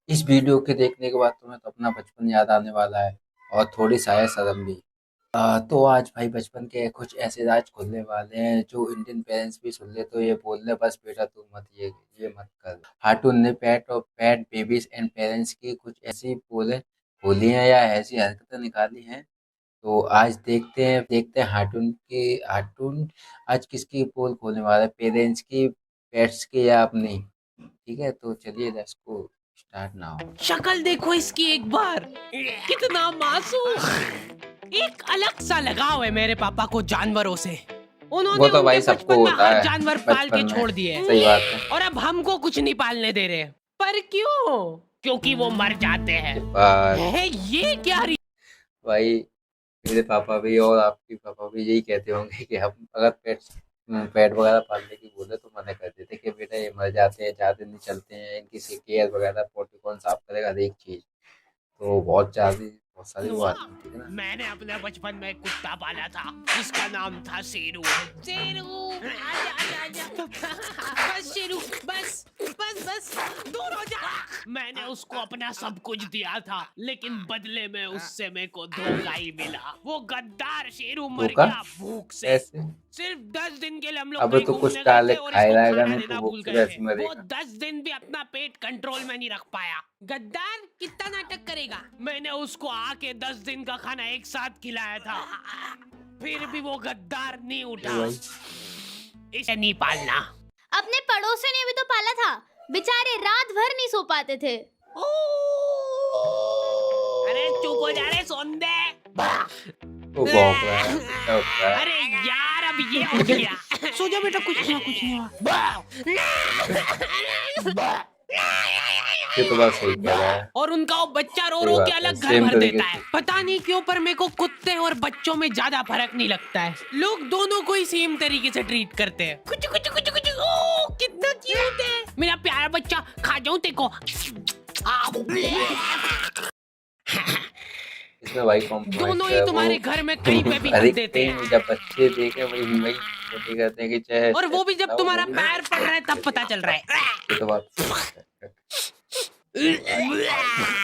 इस वीडियो के देखने के बाद तुम्हें तो अपना बचपन याद आने वाला है और थोड़ी शायद शर्म भी। तो आज भाई बचपन के कुछ ऐसे राज खुलने वाले हैं जो इंडियन पेरेंट्स भी सुन ले तो ये बोल ले बस बेटा तू मत ये मत कर। हार्टून ने पेट बेबीज एंड पेरेंट्स की कुछ ऐसी बोले बोलियां या ऐसी हरकतें निकाली हैं। तो आज देखते हैं हार्टून आज किसकी पोल खोलने वाला है, पेरेंट्स की, पेट्स की या अपनी। ठीक है, तो चलिए लेट्स गो स्टार्ट नाउ। शक्ल देखो इसकी एक बार, कितना मासूम। एक अलग सा लगाव है मेरे पापा को जानवरों से। उन्होंने वो तो भाई उनके सबको बचपन में होता हर है जानवर पाल के बचपन में। छोड़ दिए सही बात है। और अब हमको कुछ नहीं पालने दे रहे। पर क्यों? क्योंकि वो मर जाते हैं। पर है ये क्या भाई मेरे पापा भी और आपके पापा भी यही कहते होंगे कि हम अगर पेट वगैरह पालने की बोले तो मना कर देते कि बेटा ये मर जाते हैं, ज्यादा नहीं चलते हैं, इनकी केयर वगैरह पोटी कौन साफ करेगा, हर एक चीज। तो बहुत सारी वो आती थी ना। मैंने अपने बचपन में एक कुत्ता पाला था जिसका नाम था शेरू। शेरू आजा आजा आजा। बस शेरू, बस बस बस दूर हो जा। मैंने उसको अपना सब कुछ दिया था लेकिन बदले में उससे मेरे को धोखा ही मिला। वो गद्दार शेरू मर धोखा? गया भूख से। ऐसे सिर्फ 10 दिन के लिए हम लोग अब कहीं तो कुछ घूमने गए डाले थे और खाए इसको रहेगा खाना नहीं तो देना भूख भूल से गए वैसे थे। वो मरेगा। 10 दिन भी अपना पेट कंट्रोल में नहीं रख पाया। गद्दार कितना नाटक करेगा। मैंने उसको आके 10 दिन का खाना एक साथ खिलाया था, फिर भी वो गद्दार नहीं उठा। इसे नहीं पालना। अपने पड़ोसी ने भी तो पाला था, बेचारे रात भर नहीं सो पाते थे। अरे चुप हो जा रे सोंदे। वो भौंक रहा है, क्या होता है? अरे यार अब ये हो गया। सो जा बेटा, कुछ नहीं हुआ। ये तो बात सही कह रहा है। और उनका वो बच्चा रो सही रो बात के है, अलग घर सेम भर तरीके देता से। है। पता नहीं क्यों पर मेरे को कुत्ते और बच्चों में ज्यादा फर्क नहीं लगता है। लोग दोनों को ही सेम तरीके से ट्रीट करते हैं। कुछ कुछ कुछ कुछ ओ कितना क्यूट है मेरा प्यारा बच्चा। खा जाऊं तेको। इसमें भाई कॉम्प्रोमाइज दोनों है ही वो। तुम्हारे घर में कहीं पे भी अरे कर देते हैं। जब बच्चे देखे वही वही छोटे कहते हैं कि चाहे और वो भी जब खिलाओ, तुम्हारा वो भी पैर पड़ रहा है तब पता चल रहा है। ये तो बात सही है।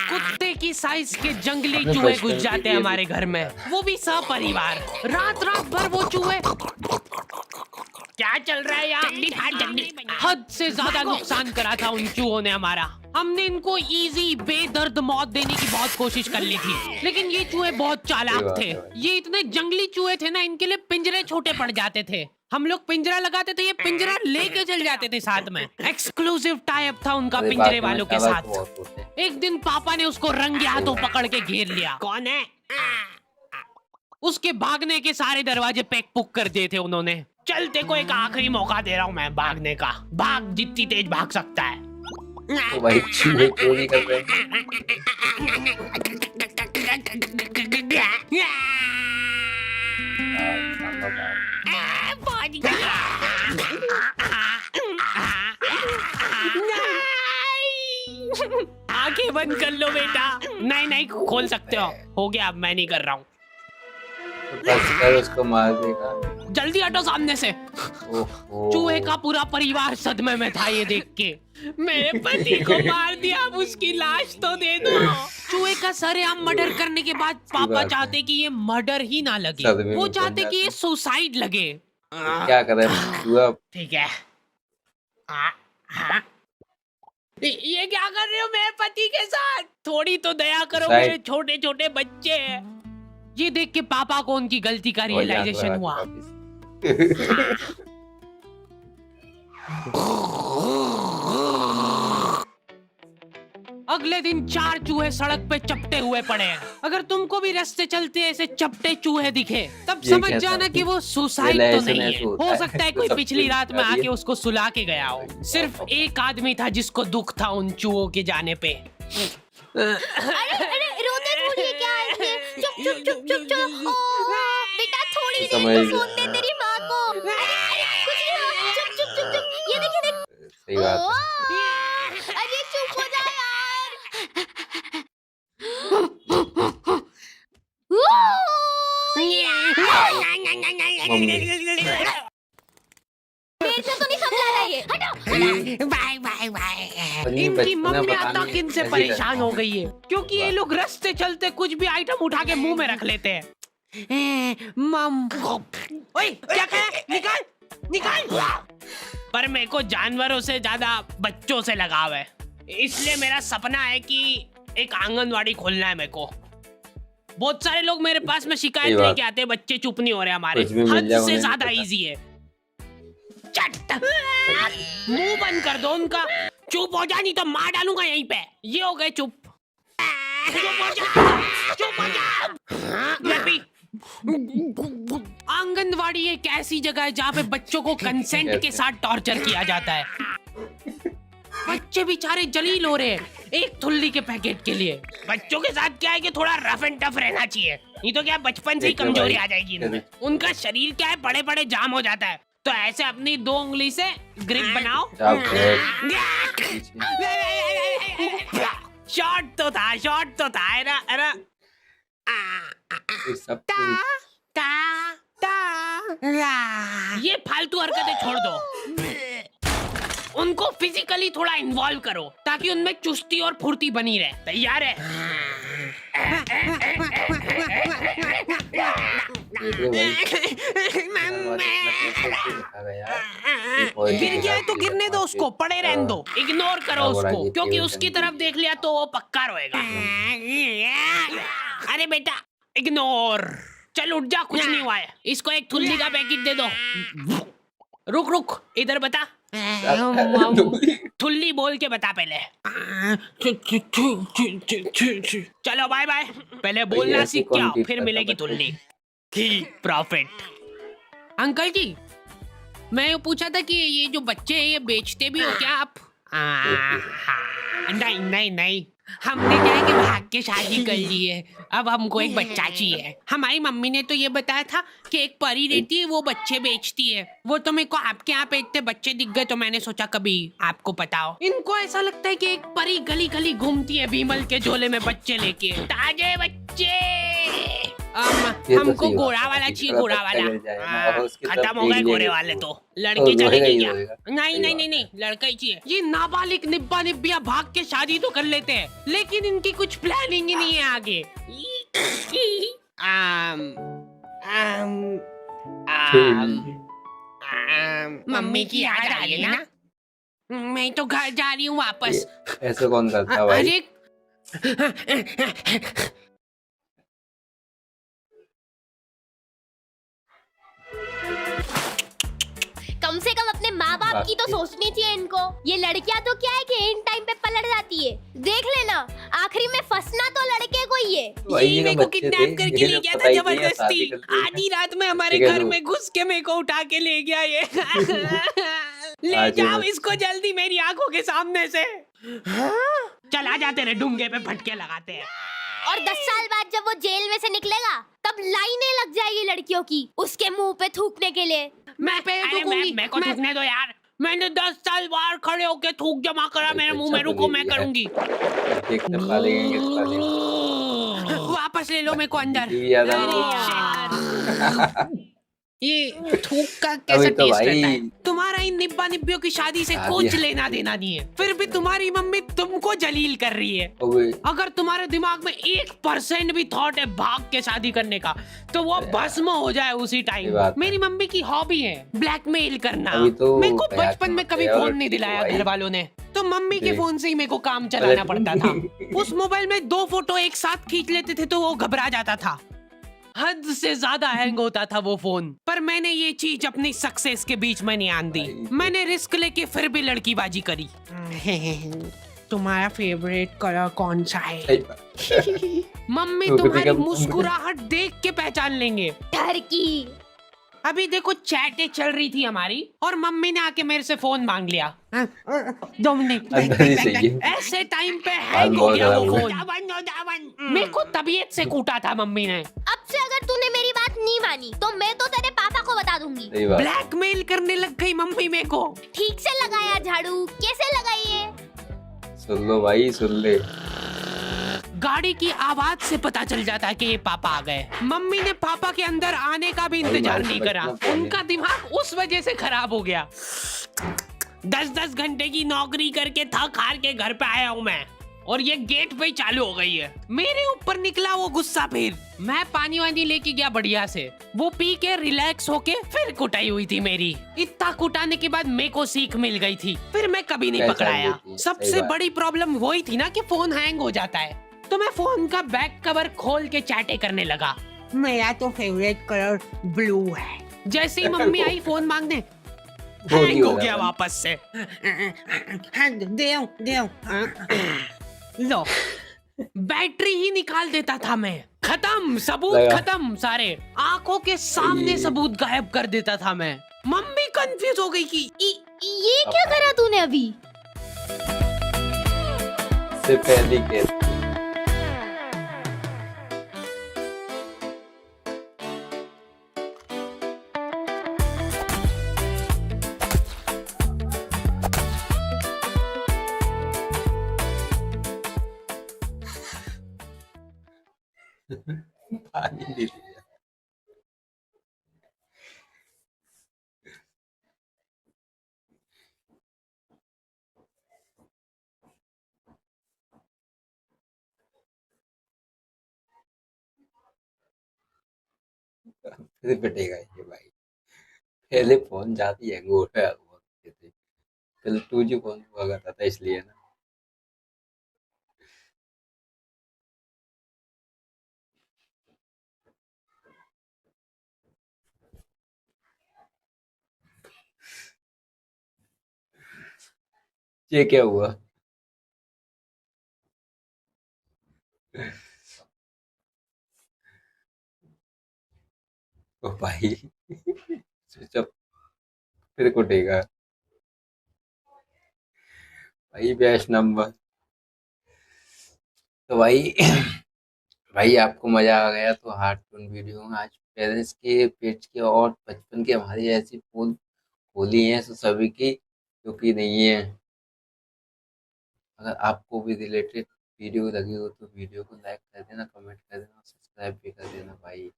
कुत्ते की साइज के जंगली अपने चूहे बचपन घुस के जाते हैं लिए हमारे भी घर में, वो भी सपरिवार। रात रात भर वो चूहे। क्या चल रहा है यहाँ? हद से ज्यादा नुकसान करा था उन चूहों ने हमारा। हमने इनको इजी बेदर्द मौत देने की बहुत कोशिश कर ली थी लेकिन ये चूहे बहुत चालाक थे। ये इतने जंगली चूहे थे ना, इनके लिए पिंजरे छोटे पड़ जाते थे। हम लोग पिंजरा लगाते थे, ये पिंजरा लेके चल जाते थे साथ में। एक्सक्लूसिव टाई अप था उनका अरे पिंजरे बाकी में वालों के चालाक तो साथ। बहुत होते हैं। एक दिन पापा ने उसको रंगे हाथों पकड़ के घेर लिया। कौन है? उसके भागने के सारे दरवाजे पैक पुक कर दिए थे उन्होंने। चलते को एक आखिरी मौका दे रहा हूँ मैं भागने का। भाग जितनी तेज भाग सकता है। तो भाई चूहे चोरी कर रहे हैं। आंखें बंद कर लो बेटा। नहीं नहीं खोल सकते हो गया। अब मैं नहीं कर रहा हूँ। तो बस कर उसको मार देगा। जल्दी हटो सामने से। ओहो। चूहे का पूरा परिवार सदमे में था ये देख के। मेरे पति को मार दिया, अब उसकी लाश तो दे दो। चूहे का सरेआम मर्डर करने के बाद पापा चाहते कि ये मर्डर ही ना लगे, वो चाहते कि ये सुसाइड लगे। क्या करे चूहा? ठीक है। ये क्या कर रहे हो मेरे पति के साथ? थोड़ी तो दया करो, मेरे छोटे छोटे बच्चे हैं। ये देख के पापा को उनकी गलती का रियलाइजेशन हुआ। अगले दिन 4 चूहे सड़क पे चपटे हुए पड़े हैं। अगर तुमको भी रास्ते चलते ऐसे चपटे चूहे दिखे तब समझ जाना कि वो सुसाइड तो नहीं है। हो सकता है कोई पिछली रात में आके उसको सुला के गया हो। सिर्फ एक आदमी था जिसको दुख था उन चूहों के जाने पे। अरे रोते थोड़ी है क्या है? चुप चुप चुप चुप चुप। बेटा थोड़ी देर को फोन दे तेरी माँ को। कुछ नहीं हुआ। चुप चुप चुप चुप। ये देख। सही बात है। अरे चुप हो जा यार। मेरे से तो नहीं समझा रहा ये। हटो। Bye bye bye. फनी इनकी बचपन में मम्मियाँ पता तक नहीं इनसे कैसे परेशान करता हो है। गई है क्योंकि ये लोग रास्ते चलते कुछ भी आइटम उठा के मुंह में रख लेते हैं। मम, ओए क्या कहा? निकाल निकाल। पर मेरे को जानवरों से ज्यादा बच्चों से लगाव है, इसलिए मेरा सपना है कि एक आंगनवाड़ी खोलना है मेरे को। बहुत सारे लोग मेरे पास में शिकायत सही बात। लेके आते हैं, बच्चे चुप नहीं हो रहे हमारे। कुछ भी मिल हद जाए से उन्हें नहीं ज्यादा पता। इजी है। चट मुंह बंद कर दो उनका, चुप हो जा नहीं तो मार डालूंगा यहीं पे। ये हो गए चुप। चुप हो जा, चुप हो जा। ले पी। आंगनवाड़ी एक ऐसी जगह है जहाँ पे बच्चों को कंसेंट के साथ टॉर्चर किया जाता है। बच्चे बेचारे जलील हो रहे हैं एक थुल्ली के पैकेट के लिए। बच्चों के साथ क्या है कि थोड़ा रफ एंड टफ रहना चाहिए, नहीं तो क्या बचपन से ही देखो कमजोरी भाई, आ जाएगी इनमें। उनका शरीर क्या है, बड़े बड़े जाम हो जाता है, तो ऐसे अपनी 2 उंगली से ग्रिप बनाओ। शॉट तो था अरे सब ये फालतू हरकतें छोड़ दो, उनको फिजिकली थोड़ा इन्वॉल्व करो ताकि उनमें चुस्ती और फुर्ती बनी रहे। तैयार है? गिर गया है तो गिरने दो उसको, पड़े रहने दो, इग्नोर करो उसको, क्योंकि उसकी तरफ देख लिया तो वो पक्का रोएगा। अरे बेटा इग्नोर, चल उठ जा, कुछ नहीं हुआ है। इसको एक थुल्ली का पैकेट दे दो। रुक रुक, इधर बता। थुल्ली बोल के बता पहले। चलो बाय बाय, पहले बोलना सीख के आओ, फिर मिलेगी थुल्ली। प्रॉफिट। अंकल जी, मैं ये पूछा था कि ये जो बच्चे हैं ये बेचते भी हो क्या आप? नहीं नहीं नहीं, हमने क्या है कि भाग के शादी कर ली है, अब हमको एक बच्चा चाहिए। हमारी मम्मी ने तो ये बताया था कि एक परी रहती है वो बच्चे बेचती है। वो तो मेरे को आपके यहाँ पे इतने बच्चे दिख गए तो मैंने सोचा कभी आपको पता हो। इनको ऐसा लगता है कि एक परी गली गली घूमती है बीमल के झोले में बच्चे लेके, ताजे बच्चे। हमको गोरा वाला चाहिए, गोरा वाला। खत्म हो गए गोरे वाले तो, लड़के चले गए क्या? नहीं नहीं नहीं नहीं, लड़का ही चाहिए। ये नाबालिग निब्बा निब्बिया भाग के शादी तो कर लेते हैं, लेकिन इनकी कुछ प्लानिंग ही नहीं है आगे। मम्मी की याद आ रही है ना? मैं तो घर जा रही हूँ वापस। ऐसे कौन करता भाई? अरे कम से कम अपने माँ बाप की तो सोचनी चाहिए इनको। ये लड़कियां तो क्या है कि इन टाइम पे पलट जाती है, देख लेना आखिरी में फंसना तो लड़के को ही है। यही मेरे को किडनैप करके ले गया था जबरदस्ती, आधी रात में हमारे घर में घुस के मेरे को उठा के ले गया ये। ले जाओ इसको जल्दी मेरी आंखों के सामने से। चला जाते रहे, डूंगे पे फटके लगाते हैं। और 10 साल बाद जब वो जेल में से निकलेगा तब लाइनें लग जाएगी लड़कियों की उसके मुंह पे थूकने के लिए। मैं मेरे को थूकने दो यार, मैंने 10 साल बाहर खड़े होके थूक जमा करा मेरे मुंह में, रुको मैं करूंगी। वापस ले लो मेरे को अंदर। ये थूक का कैसा तो टेस्ट रहता है? तुम्हारा इन निब्बा निब्बियों की शादी से कुछ लेना देना नहीं है, फिर भी तुम्हारी मम्मी तुमको जलील कर रही है। अगर तुम्हारे दिमाग में 1% भी थॉट है भाग के शादी करने का तो वो भस्म हो जाए उसी टाइम। मेरी मम्मी की हॉबी है ब्लैकमेल करना। मेरे को बचपन में कभी फोन नहीं दिलाया घर वालों ने, तो मम्मी के फोन से ही मेरे को काम चलाना पड़ता था। उस मोबाइल में 2 फोटो एक साथ खींच लेते थे तो वो घबरा जाता था, हद से ज्यादा हैंग होता था वो फोन। पर मैंने ये चीज अपनी सक्सेस के बीच में नहीं आन दी, मैंने रिस्क लेके फिर भी लड़कीबाजी करी। तुम्हारा फेवरेट कलर कौन सा है? मम्मी तुम्हारी मुस्कुराहट देख के पहचान लेंगे। टर्की। अभी देखो चैटें चल रही थी हमारी और मम्मी ने आके मेरे से फोन मांग लिया। 2 मिनट। ऐसे टाइम पे हैंग हो गया वो फोन। मेरे को तबीयत से कूटा था मम्मी ने। अब से अगर तूने मेरी बात नहीं मानी तो मैं तो तेरे पापा को बता दूंगी। ब्लैकमेल करने लग गई मम्मी मेरे को। ठीक से लगाया झाड़ू, कैसे लगाई है? सुन लो भाई, सुन ले। गाड़ी की आवाज से पता चल जाता है कि ये पापा आ गए। मम्मी ने पापा के अंदर आने का भी इंतजार नहीं करा, उनका दिमाग उस वजह से खराब हो गया। 10-10 घंटे की नौकरी करके थक हार के घर पे आया हूँ मैं, और ये गेट पे ही चालू हो गई है। मेरे ऊपर निकला वो गुस्सा। फिर मैं पानी वानी लेके गया बढ़िया से, वो पी के रिलैक्स होके फिर कुटाई हुई थी मेरी। इतना कुटाने के बाद मेरे को सीख मिल गई थी, फिर मैं कभी नहीं पहचान पकड़ाया। ली थी, सही सबसे बात। बड़ी प्रॉब्लम वही थी ना कि फोन हैंग हो जाता है, तो मैं फोन का बैक कवर खोल के चैटे करने लगा। मेरा तो फेवरेट कलर ब्लू है। जैसे ही मम्मी आई फोन मांगने, वो नहीं हैंग हो हो रहा गया बंद। वापस से। दे लो, बैटरी ही निकाल देता था मैं। खत्म, सबूत लगा। खत्म सारे। आंखों के सामने ये- सबूत गायब कर देता था मैं। मम्मी कंफ्यूज हो गई कि ये क्या करा तूने अभी? से पहली केस। पानी दे दिया। फिर पिटेगा ये भाई। पहले फोन जाती है वो है वो थे। पहले 2G फोन हुआ करता था इसलिए ना। ये क्या हुआ? ओ भाई स्विच ऑफ। फिर कुटेगा भाई। Best number. तो भाई भाई आपको मजा आ गया तो हार्ट टून वीडियो में आज पेरेंट्स के पेट्स के और बचपन के हमारी ऐसी पोल खोली हैं तो सभी की जो कि नहीं है। अगर आपको भी रिलेटेड वीडियो लगी हो तो वीडियो को लाइक कर देना, कमेंट कर देना, सब्सक्राइब भी कर देना भाई।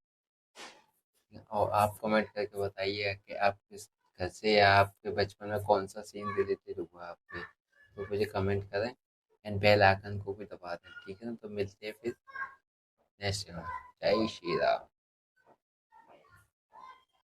और आप कमेंट करके बताइए कि आप किस घर से या आपके बचपन में कौन सा सीन रिलेटेड हुआ आपके, तो मुझे कमेंट करें एंड बेल आइकन को भी दबा दें। ठीक है ना, तो मिलते हैं फिर नेक्स्ट। जय श्री राम।